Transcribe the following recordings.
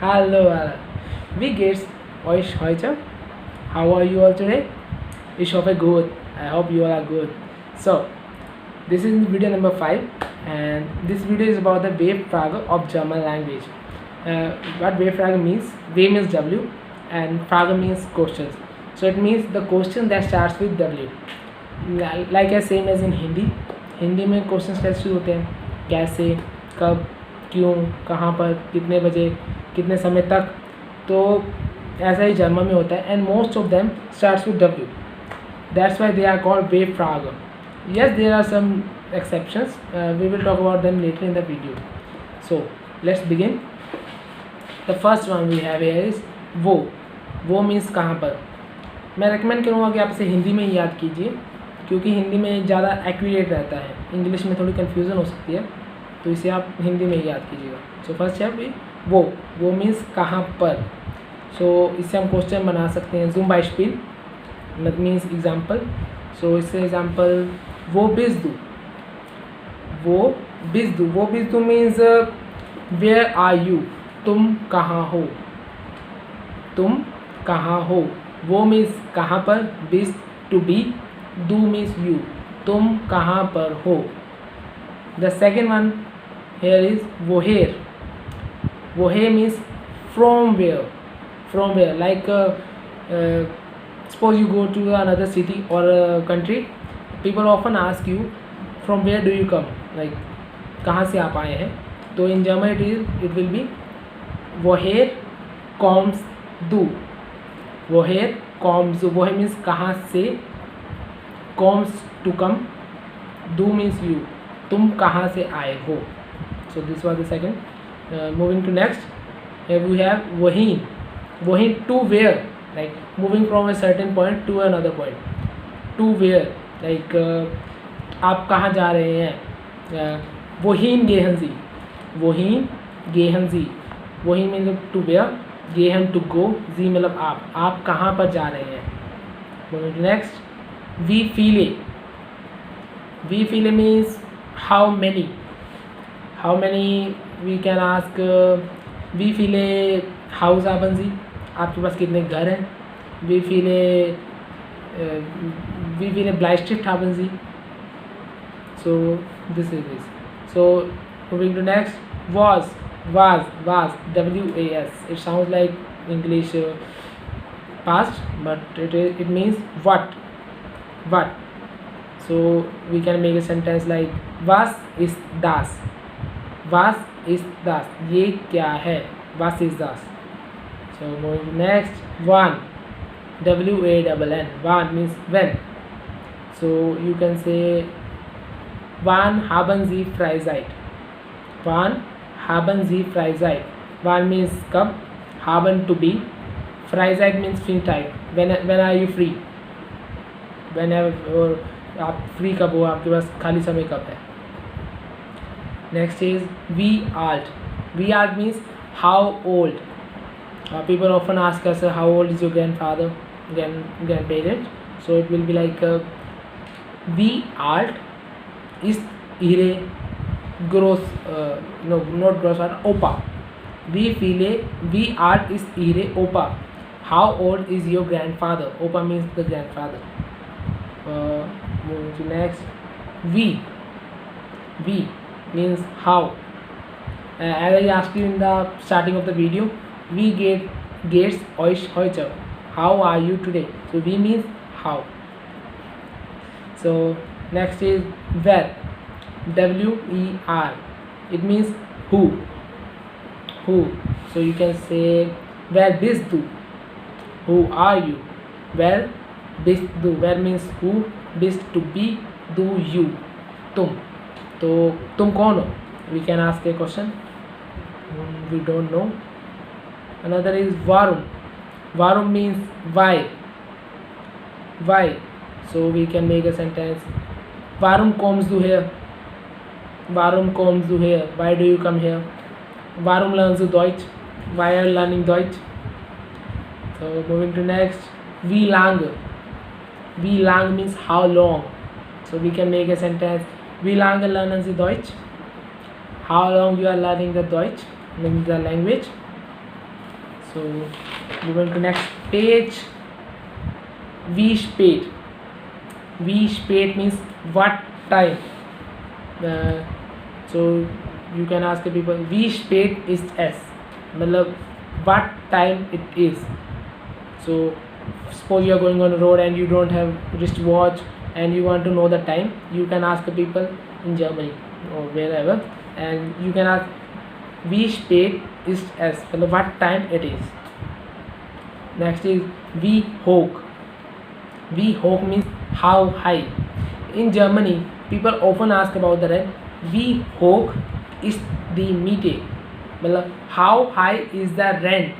Hello, wie geht's euch heute? How are you all today? Ich hoffe gut. I hope you all are good. So, this is video number 5, and this video is about the Webfrage of German language. What Webfrage means? W means W, and Frage means questions. So it means the question that starts with W. Like as same as in Hindi. Hindi में questions कैसे शुरू होते हैं? कैसे, कब, क्यों, कहाँ पर, कितने बजे, कितने समय तक. तो ऐसा ही जर्मन में होता है, and most of them starts with W. That's why they are called Webfrage. Yes, there are some exceptions. We will talk about them later in the video. So let's begin. The first one we have here is वो means कहाँ पर. मैं recommend करूँगा कि आप इसे हिंदी में ही याद कीजिए, क्योंकि हिंदी में ज़्यादा एक्यूरेट रहता है. इंग्लिश में थोड़ी कन्फ्यूज़न हो सकती है, तो इसे आप हिंदी में ही याद कीजिएगा. सो फर्स्ट है वो मीन्स कहाँ पर. सो इससे हम क्वेश्चन बना सकते हैं. ज़ूम बाइस्पिल that means example. So इससे एग्जाम्पल वो bist du means where are you. तुम कहाँ हो. वो मीन्स कहाँ पर. bist to be. do means you. तुम कहाँ पर हो. The second one here is woher means from where. Like suppose you go to another city or a country, people often ask you from where do you come, like कहाँ से आप आए हैं. तो in German it will be woher kommst du. woher means कहाँ से. comes to come. do means you. तुम कहाँ से आए हो. So this was the second. Moving to next, here we have wohin to where, like moving from a certain point to another point. to where, like आप कहाँ जा रहे हैं. wohin gehen Sie. wohin means to where, gehen to go, Sie मतलब आप कहाँ पर जा रहे हैं. Moving to next, wie viele means how many. We can ask wie viele Haus haben Sie. आपके पास कितने घर हैं. wie viele Bleistift haben Sie. So this is this. So moving to next, was was it sounds like English past, but it means what. So we can make a sentence like was ist das. ये क्या है. was is das. So moving to next, wann. wann means when. So you can say wann haben Sie Freizeit. wann means कब. haben to be. Freizeit means free time. when are you free. whenever आप free कब हो, आपके पास खाली समय कब है. Next is wie alt means how old. People often ask us how old is your grandparent. So it will be like wie alt ist ihre not groß Opa. wie alt ist ihre Opa. How old is your grandfather. Opa means the grandfather. Moving to next, wie means how. As I asked you in the starting of the video, wie geht's euch heute. How are you today. So wie means how. So next is where. WER, it means who. So you can say where bist du. Who are you. where bist du. where means who. bist to be. do you. तुम. तो तुम कौन हो. we can ask a question. We don't know. Another is warum means why. So we can make a sentence warum kommst du her. why do you come here. warum lernst du Deutsch. why are you learning Deutsch. So moving to next, wie lange means how long. So we can make a sentence wie lange lernen Sie Deutsch. How long you are learning the Deutsch, means the language. So moving to next page. Wie spät. Wie spät means what time. So you can ask the people wie spät ist es, मतलब what time it is. So suppose you are going on a road and you don't have wristwatch and you want to know the time, you can ask the people in Germany or wherever, and you can ask wie spät ist es, मतलब what time it is. Next is wie hoch. Wie hoch means how high. In Germany, people often ask about the rent. Wie hoch is the Miete, मतलब how high is the rent,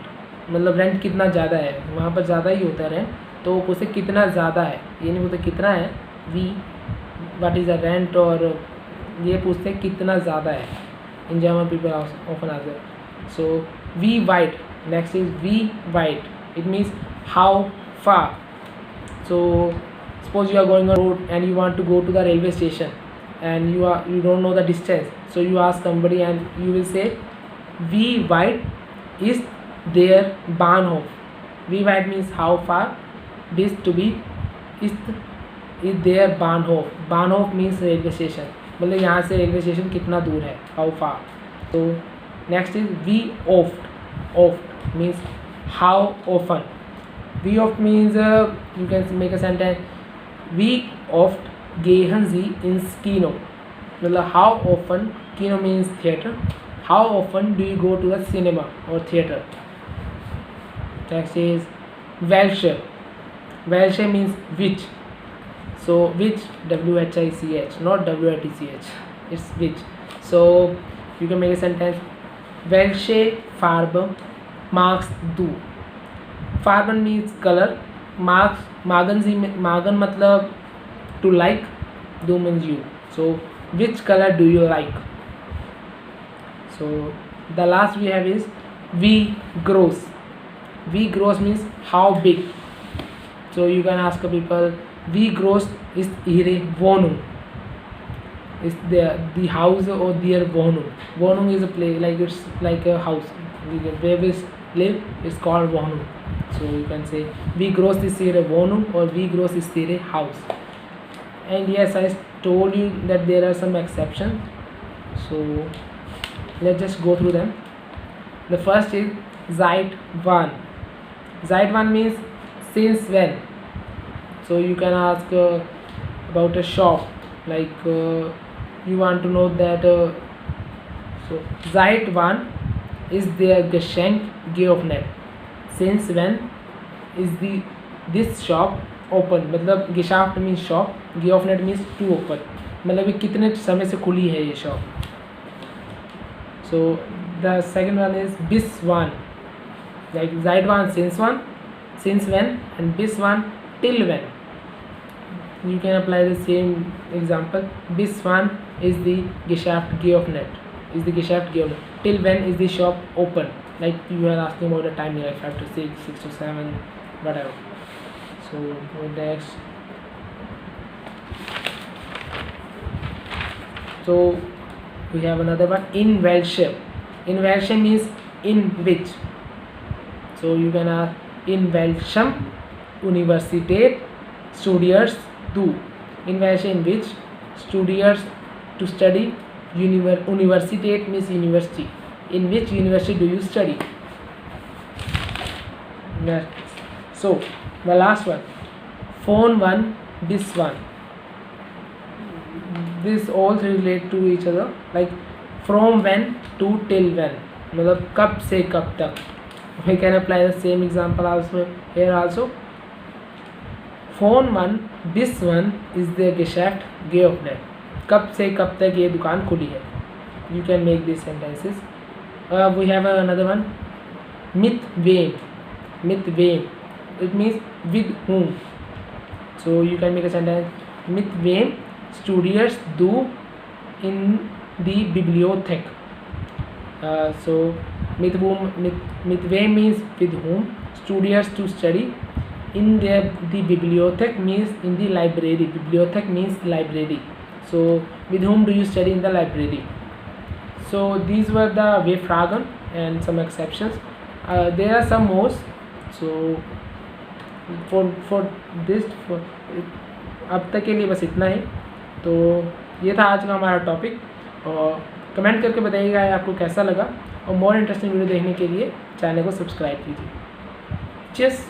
मतलब rent कितना ज़्यादा है, वहाँ पर ज़्यादा ही होता है रेंट, तो उससे कितना ज़्यादा है, ये नहीं बोलते कितना है, वी व्हाट इज़ द रेंट, और ये पूछते हैं कितना ज़्यादा है. In German people often answer. So वी वाइड. नेक्स्ट इज वी वाइड. It means how far. So suppose you are going on road and you want to go to the railway station and you don't know the distance, so you ask somebody and you will say wie weit is their Bahnhof. Wie weit means how far, this to be is their Bahnhof. Bahnhof means railway station, मतलब यहाँ से railway station कितना दूर है, how far. So next is wie oft. Oft means how often. Wie oft means you can make a sentence. Wie oft gehen Sie ins Kino? मतलब how often, Kino means theater. How often do you go to the cinema or theater? Next is welche. Welche means which. So which, W-H-I-C-H, not W-I-T-C-H. It's which. So you can make a sentence. Welche Farbe magst du? Farben means color. Magen मतलब to like. Du means you. So which color do you like? So the last we have is wie groß. Wie groß means how big. So you can ask people wie groß ist Ihre Wohnung? Is the house or their Wohnung? Wohnung is a place, like it's like a house. Where we live is called Wohnung. So you can say wie groß ist Ihre Wohnung or wie groß ist Ihre house. And yes, I told you that there are some exceptions. So let's just go through them. The first is seit wann. Seit wann means since when. So you can ask about a shop, like you want to know that. So seit wann is their Geschenk geöffnet? Since when is this shop open? मतलब Geschäft means shop, geöffnet means to open, मतलब ये कितने समय से खुली है ये shop. So the second one is bis wann, like seit wann since when, and bis wann till when. You can apply the same example. Bis wann is the Geschäft geöffnet, till when is the shop open, like you are asking about the timing, like 5 to 6, 6 to 7, whatever. So next, so we have another one, in welche. In welche means in which. So you can ask in welchem Universität studierst du? In welche, in which, studiers to study, Universität means university. In which university do you study? Next. So the last one, phone one, this one. This all three relate to each other, like from when to till when, मतलब कब से कब तक. We can apply the same example also here also. phone one, this one is the Geschäft geöffnet. कब से कब तक ये दुकान खुली है. You can make these sentences. We have another one, mit wem. Mit wem, it means with whom. So you can make a sentence, mit wem studierst du in die Bibliothek. So mit wem means with whom, studierst to study, in the Bibliothek means in the library. Bibliothek means library. So with whom do you study in the library? So these were the W-Fragen and some exceptions. There are some mores, so for this अब तक के लिए बस इतना ही। तो ये था आज का हमारा टॉपिक, और कमेंट करके बताइएगा आपको कैसा लगा, और मोर इंटरेस्टिंग वीडियो देखने के लिए चैनल को सब्सक्राइब कीजिए। चीयर्स।